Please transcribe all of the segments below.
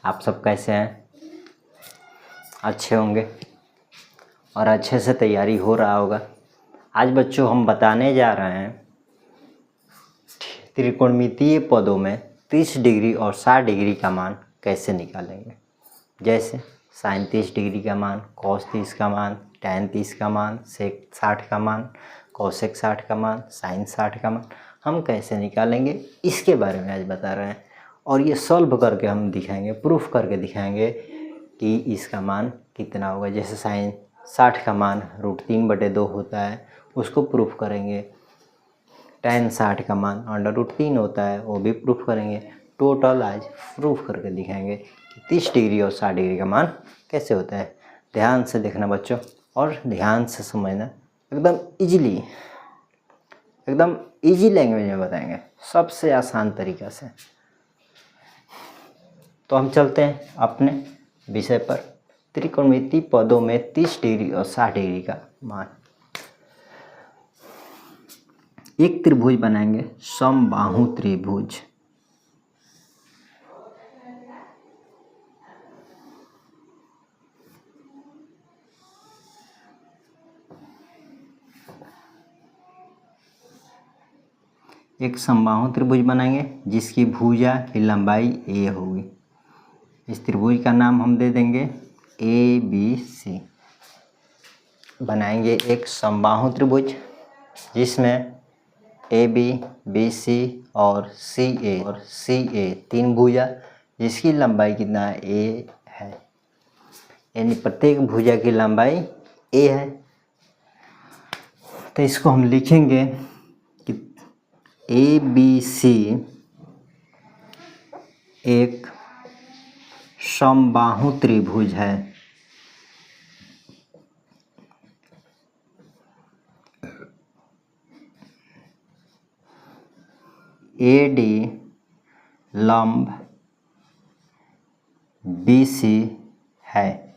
आप सब कैसे हैं? अच्छे होंगे और अच्छे से तैयारी हो रहा होगा। आज बच्चों हम बताने जा रहे हैं त्रिकोणमितीय पदों में 30 डिग्री और 60 डिग्री का मान कैसे निकालेंगे। जैसे साइन 30 डिग्री का मान, कॉस 30 का मान, टैन 30 का मान, सेक 60 का मान, कोसेक 60 का मान, साइन 60 का मान हम कैसे निकालेंगे इसके बारे में आज बता रहे हैं। और ये सॉल्व करके हम दिखाएंगे, प्रूफ करके दिखाएंगे कि इसका मान कितना होगा। जैसे साइन 60 का मान √3/2 होता है, उसको प्रूफ करेंगे। टैन 60 का मान √3 होता है, वो भी प्रूफ करेंगे। टोटल आज प्रूफ करके दिखाएंगे कि 30 डिग्री और 60 डिग्री का मान कैसे होता है। ध्यान से देखना बच्चों और ध्यान से समझना। एकदम इजी लैंग्वेज में बताएंगे, सबसे आसान तरीक़ा से। तो हम चलते हैं अपने विषय पर। त्रिकोणमितीय पदों में 30 डिग्री और 60 डिग्री का मान। एक त्रिभुज बनाएंगे, समबाहु त्रिभुज। एक समबाहु त्रिभुज बनाएंगे जिसकी भुजा की लंबाई a होगी। इस त्रिभुज का नाम हम दे देंगे ABC। बनाएंगे एक समबाहु त्रिभुज जिसमें AB, BC और CA तीन भुजा, जिसकी लंबाई कितना है a है, यानी प्रत्येक भुजा की लंबाई a है। तो इसको हम लिखेंगे कि ABC एक समबाहु त्रिभुज है। AD लंब BC है।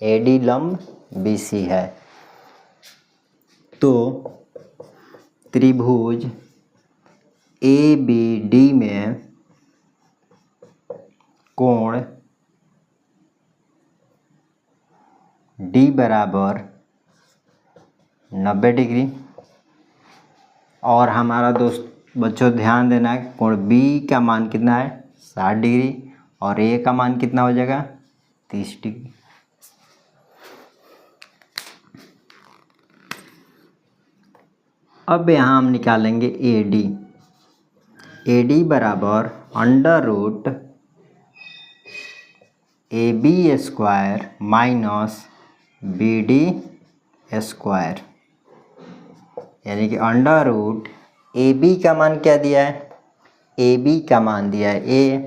AD लंब BC है। तो त्रिभुज ABD में कोण D बराबर 90 डिग्री। और हमारा दोस्त बच्चों ध्यान देना है, कोण B का मान कितना है 60 डिग्री और A का मान कितना हो जाएगा 30 डिग्री। अब यहाँ हम निकालेंगे AD बराबर √ AB² माइनस BD², यानी कि √AB का मान क्या दिया है, AB का मान दिया है A,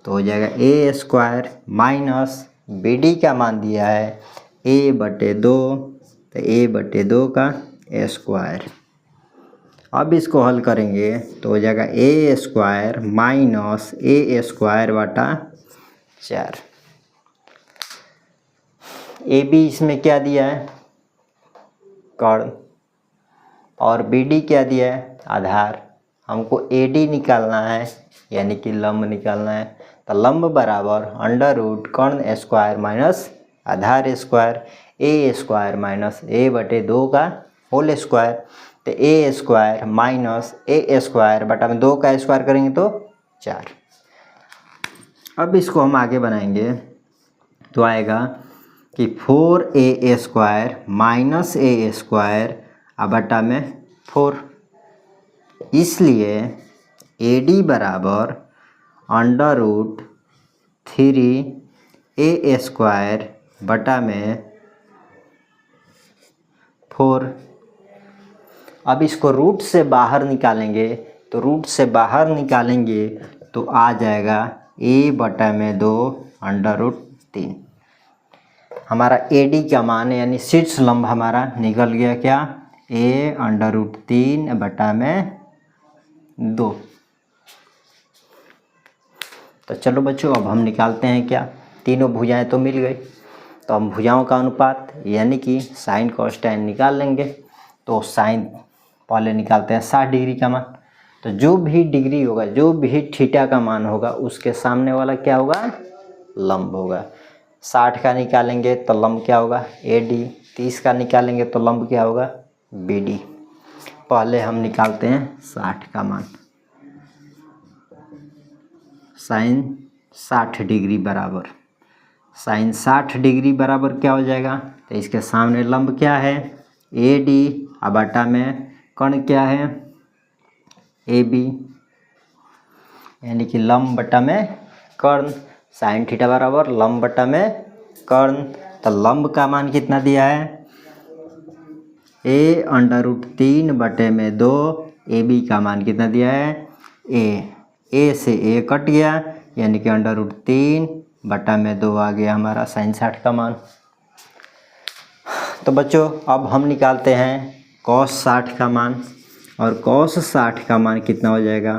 तो हो जाएगा A² माइनस BD का मान दिया है A/2, तो A/2 का A²। अब इसको हल करेंगे तो हो जाएगा A² माइनस A²/4। AB इसमें क्या दिया है कर्ण और BD क्या दिया है आधार। हमको AD निकालना है यानी कि लंब निकालना है। तो लंब बराबर √ कर्ण A² माइनस आधार A², A² माइनस A/2 का होल स्क्वायर। तो A² माइनस A²/2 का स्क्वायर करेंगे तो 4। अब इसको हम आगे बनाएंगे तो आएगा कि 4A² माइनस A² / 4। इसलिए AD बराबर √ 3A² / 4। अब इसको रूट से बाहर निकालेंगे, तो रूट से बाहर निकालेंगे तो आ जाएगा A/2 √3। हमारा AD का मान यानी शीर्ष लंब हमारा निकल गया क्या A√3/2। तो चलो बच्चों अब हम निकालते हैं क्या, तीनों भुजाएं तो मिल गई। तो हम भुजाओं का अनुपात यानी कि साइन कॉस टैन निकाल लेंगे। तो साइन पहले निकालते हैं 60 डिग्री का मान। तो जो भी डिग्री होगा, जो भी थीटा का मान होगा, उसके सामने वाला क्या होगा, लंब होगा। 60 का निकालेंगे तो लंब क्या होगा, AD। 30 का निकालेंगे तो लंब क्या होगा, BD। पहले हम निकालते हैं 60 का मान। साइन 60 डिग्री बराबर, साइन 60 डिग्री बराबर क्या हो जाएगा, तो इसके सामने लंब क्या है, AD, और बटा में कर्ण क्या है, AB, यानी कि लंब बटा में कर्ण। साइन थीटा बराबर लंब बटा में कर्ण। तो लंब का मान कितना दिया है, a√3/2। AB का मान कितना दिया है, a से a कट गया, यानी कि √3/2 आ गया हमारा साइन 60 का मान। तो बच्चों अब हम निकालते हैं कॉस 60 का मान, और कॉस 60 का मान कितना हो जाएगा,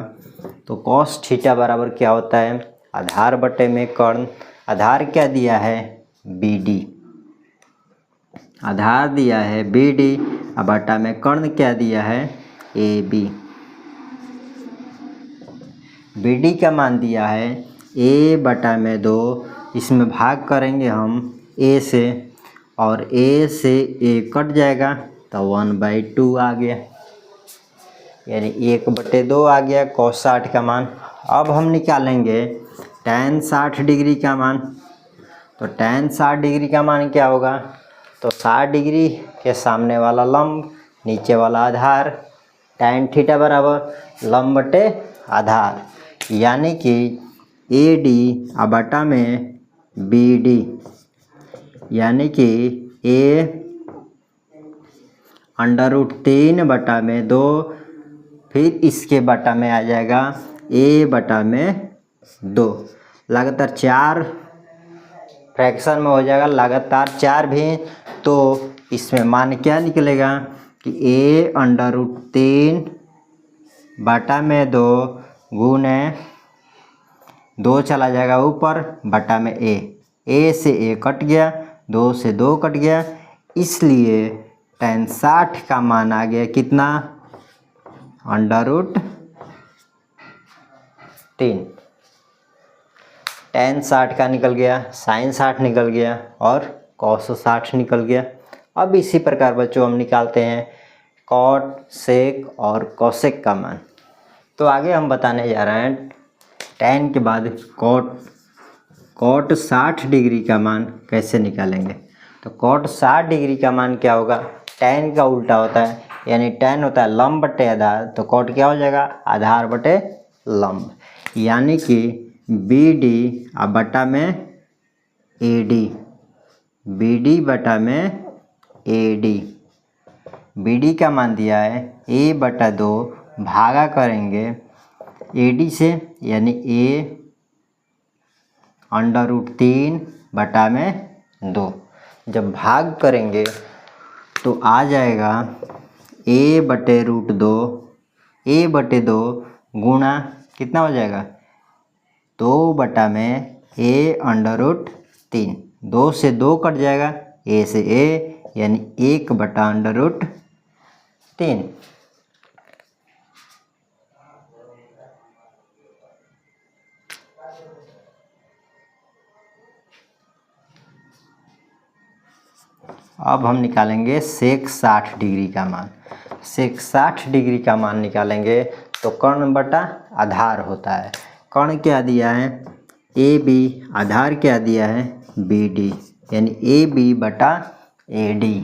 तो कॉस थीटा बराबर क्या होता है, आधार बटे में कर्ण। आधार क्या दिया है, BD, आधार दिया है BD, और बटा में कर्ण क्या दिया है, AB। BD का मान दिया है a/2, इसमें भाग करेंगे हम a से, और a से a कट जाएगा तो 1/2 आ गया, यानी 1/2 आ गया cos 60 का मान। अब हम निकालेंगे tan 60 डिग्री का मान। तो tan 60 डिग्री का मान क्या होगा, तो 60 डिग्री के सामने वाला लंब, नीचे वाला आधार, tan थीटा बराबर लंब बटे आधार, यानी कि AD और बटा में BD, यानी कि a√3/2, फिर इसके बटा में आ जाएगा a/2। लगातार 4 फ्रैक्शन में हो जाएगा, लगातार 4 भी, तो इसमें मान क्या निकलेगा कि a√3/2 गुने 2 चला जाएगा ऊपर, बटा में a से a कट गया, 2 से 2 कट गया, इसलिए tan 60 का मान आ गया कितना, √3। tan 60 का निकल गया, sin 60 निकल गया, और cos 60 निकल गया। अब इसी प्रकार बच्चों हम निकालते हैं cot, sec और cosec का मान। तो आगे हम बताने जा रहे हैं tan के बाद cot 60 डिग्री का मान कैसे निकालेंगे। तो cot 60 डिग्री का मान क्या होगा, tan का उल्टा होता है, यानी tan होता है लंब बटे आधार, तो cot क्या हो जाएगा, आधार बटे लंब, यानी कि BD और बटा में AD, BD बटा में AD। BD का मान दिया है a/2, भागा करेंगे AD से, यानी a√3/2। जब भाग करेंगे तो आ जाएगा a/√2, a/2 गुणा कितना हो जाएगा, 2 बटा में a√3, 2 से 2 कट जाएगा, a से a, यानी 1/√3। अब हम निकालेंगे sec 60 डिग्री का मान। sec 60 डिग्री का मान निकालेंगे तो कर्ण बटा आधार होता है। कर्ण क्या दिया है, AB, आधार क्या दिया है, BD, यानी AB बटा AD,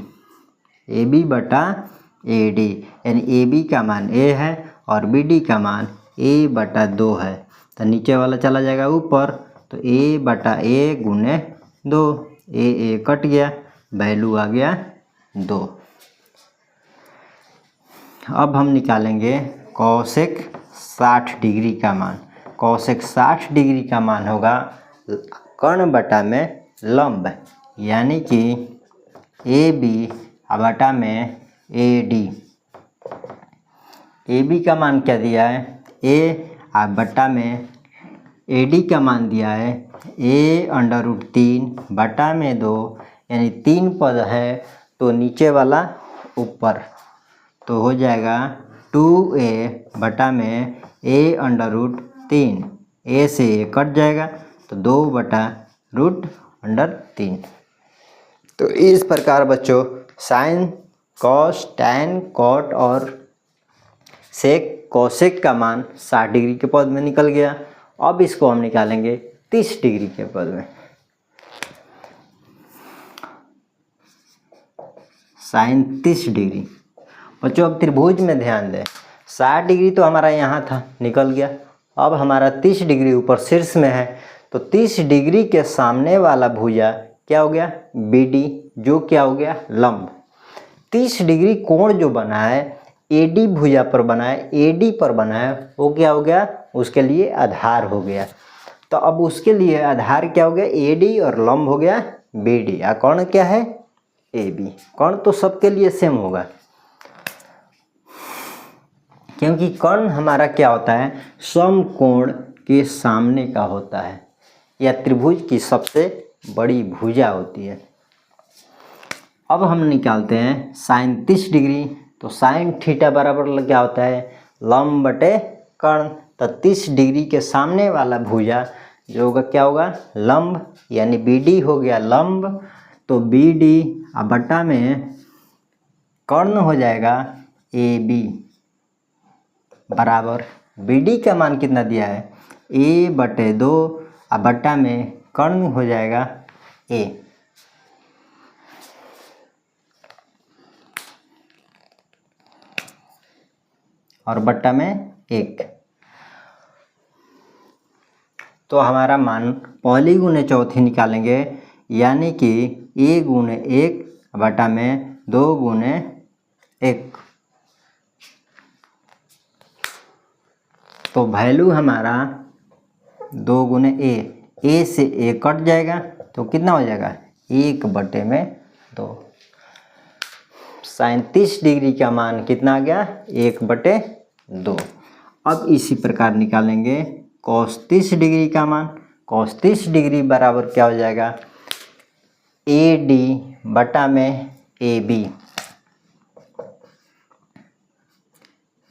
AB बटा AD, यानी AB का मान A है और BD का मान a/2 है। तो नीचे वाला चला जाएगा ऊपर, तो a/a गुने 2, a कट गया, वैल्यू आ गया 2। अब हम निकालेंगे cosec 60 डिग्री का मान। cosec 60 डिग्री का मान होगा कर्ण बटा में लंब, यानी कि AB बटा में AD। AB का मान क्या दिया है, A बटा में AD का मान दिया है a√3/2, यानी 3 पद है तो नीचे वाला ऊपर, तो हो जाएगा 2a बटा में a अंडर रूट 3, a से a कट जाएगा तो 2 बटा रूट अंडर 3। तो इस प्रकार बच्चों साइन, कॉस, टैन, कॉट और सेक, कोसेक का मान 60 डिग्री के पद में निकल गया। अब इसको हम निकालेंगे 30 डिग्री के पद में। Sine 30 degree. बच्चों अब त्रिभुज में ध्यान दें, 60 डिग्री तो हमारा यहाँ था, निकल गया। अब हमारा 30 डिग्री ऊपर शीर्ष में है, तो 30 डिग्री के सामने वाला भुजा क्या हो गया, BD, जो क्या हो गया, लंब। 30 डिग्री कोण जो बना है AD भुजा पर बना है, AD पर बना है, वो क्या हो गया, उसके लिए आधार हो गया। तो अब उसके लिए आधार क्या हो गया, AD, और लंब हो गया BD। या कोण क्या है, AB। कोण तो सबके लिए सेम होगा, क्योंकि कोण हमारा क्या होता है, समकोण के सामने का होता है, या त्रिभुज की सबसे बड़ी भुजा होती है। अब हम निकालते हैं साइन 30 डिग्री। तो साइन थीटा बराबर क्या होता है, लंब बटे कोण। तो 30 डिग्री के सामने वाला भुजा जो होगा क्या होगा, लंब, यानी BD हो गया लंब। तो BD बटा में कोण हो जाएगा AB बराबर, BD का मान कितना दिया है, A बटे 2, बटा में कोण हो जाएगा A। और बट्टा में 1। तो हमारा मान पहली गुने चौथी निकालेंगे, यानी कि A गुने 1 बटा में 2 गुने 1। तो वैल्यू हमारा 2 गुने A से A कट जाएगा तो कितना हो जाएगा, 1 बटे में 2। साइन 30 डिग्री का मान कितना आ गया, 1 बटे 2। अब इसी प्रकार निकालेंगे कॉस 30 डिग्री का मान। कॉस 30 डिग्री बराबर क्या हो जाएगा, AD बटा में AB।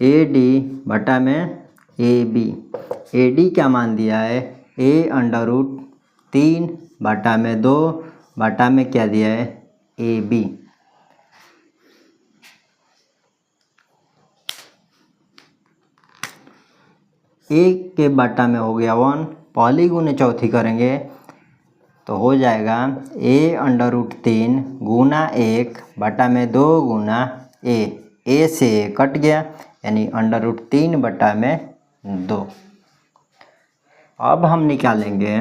AD बटा में AB। AD का मान दिया है A अंडर रूट 3 बटा में 2 बटा में क्या दिया है, AB। एक के बटा में हो गया 1, पहली गुने चौथी करेंगे तो हो जाएगा A अंडर रूट 3 गुना 1 बटा में 2 गुना A से A कट गया, यानी अंडर रूट 3 बटा में 2। अब हम निकालेंगे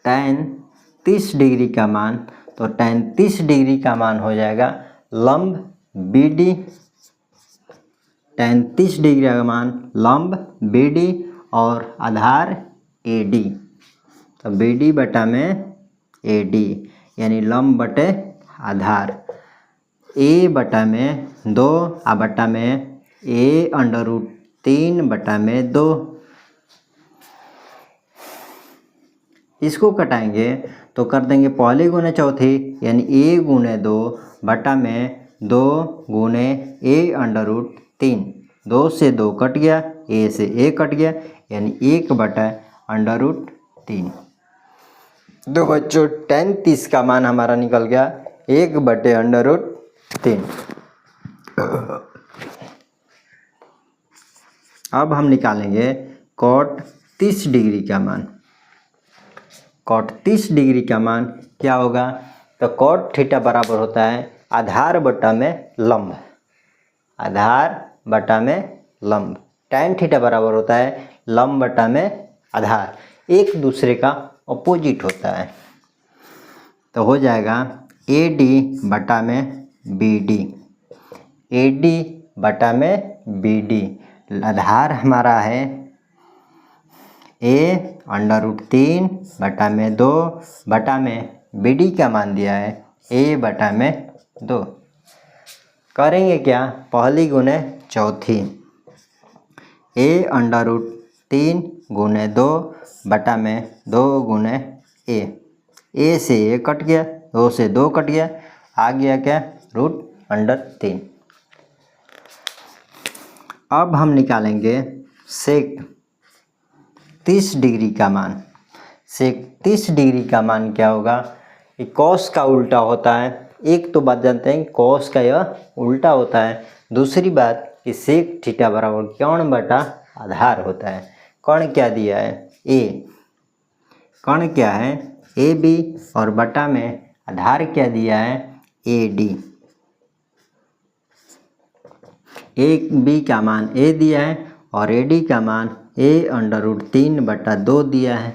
tan 30 डिग्री का मान। तो tan 30 डिग्री का मान हो जाएगा लंब BD। tan 30 डिग्री का मान लंब BD और आधार AD। तो BD बटा में AD, यानी लंब बटे आधार। A बटा में 2 बटा में A अंडर रूट 3 बटा में 2। इसको कटाएंगे तो कर देंगे पहली गुने चौथी, यानी A गुने 2 बटा में 2 गुने A अंडर रूट 3। 2 से 2 कट गया, A से A कट गया, यानी 1 बटा अंडर रूट 3। तो बच्चों tan 30 का मान हमारा निकल गया 1 बटे अंडर रूट 3। अब हम निकालेंगे cot 30 डिग्री का मान। cot 30 डिग्री का मान क्या होगा, तो cot थीटा बराबर होता है आधार बटा में लंब। आधार बटा में लंब। tan थीटा बराबर होता है लंब बटा में आधार, एक दूसरे का अपोजिट होता है। तो हो जाएगा AD बटा में BD। AD बटा में BD। आधार हमारा है A अंडर रूट 3 बटा में 2 बटा में BD का मान दिया है A बटा में 2। करेंगे क्या, पहली गुने चौथी। A अंडर रूट 3 गुने 2 बटा में 2 गुने A से A कट गया, 2 से 2 कट गया, आ गया क्या, रूट अंडर 3। अब हम निकालेंगे सेक 30 डिग्री का मान। सेक 30 डिग्री का मान क्या होगा? ये कॉस का उल्टा होता है। एक तो बात जानते हैं कॉस का यह उल्टा होता है। दूसरी बात कि सेक थीटा बराबर कर्ण बटा आधार होता है। कर्ण क्या दिया है? ए। कर्ण क्या है? ए बी, और बटा में आधार क्या दिया है? A D. ए बी का मान ए दिया है और ए डी का मान a√3/2 दिया है।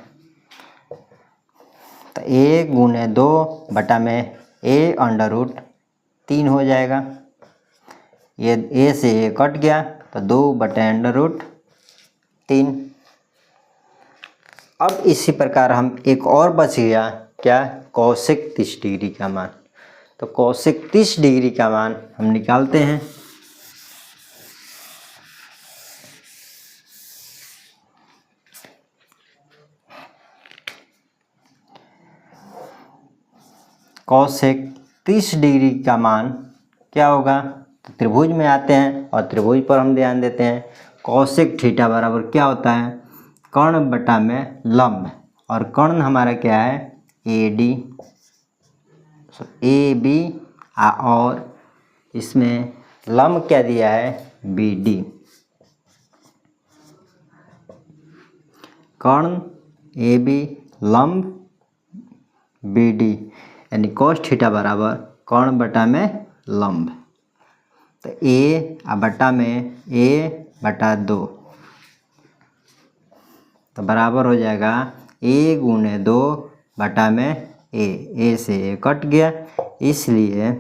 तो a गुने 2 बटा में a√3 हो जाएगा। ये a से a कट गया तो 2/√3। अब इसी प्रकार हम एक और बच गया, क्या? कॉसेक 30 डिग्री का मान। तो कॉसेक 30 डिग्री का मान हम निकालते हैं। कॉसेक 30 डिग्री का मान क्या होगा? तो त्रिभुज में आते हैं और त्रिभुज पर हम ध्यान देते हैं। कॉसेक थीटा बराबर क्या होता है? कर्ण बटा में लंब, और कर्ण हमारा क्या है? A D. ए बी, और इसमें लंब क्या दिया है? B D. कर्ण ए बी, लंब बी डी, यानी कॉस थीटा बराबर कर्ण बटा में लंब। तो ए बटा में a/2, तो बराबर हो जाएगा a गुने 2 बटा में a से a कट गया, इसलिए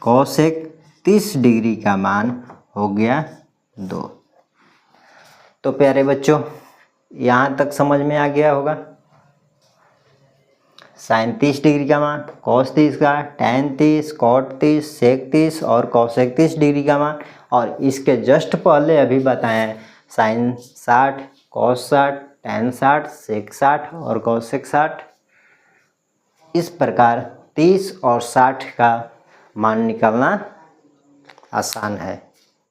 कॉसेक 30 डिग्री का मान हो गया 2। तो प्यारे बच्चों, यहाँ तक समझ में आ गया होगा। साइन 30 डिग्री का मान, कॉस 30 का, टैन 30, कॉट 30, सेक 30 और कॉसेक 30 डिग्री का मान। और इसके जस्ट पहले अभी बताएं साइन 60, कॉस 60, टैन 60, सेक 60 और कॉसेक 60। इस प्रकार 30 और 60 का मान निकालना आसान है।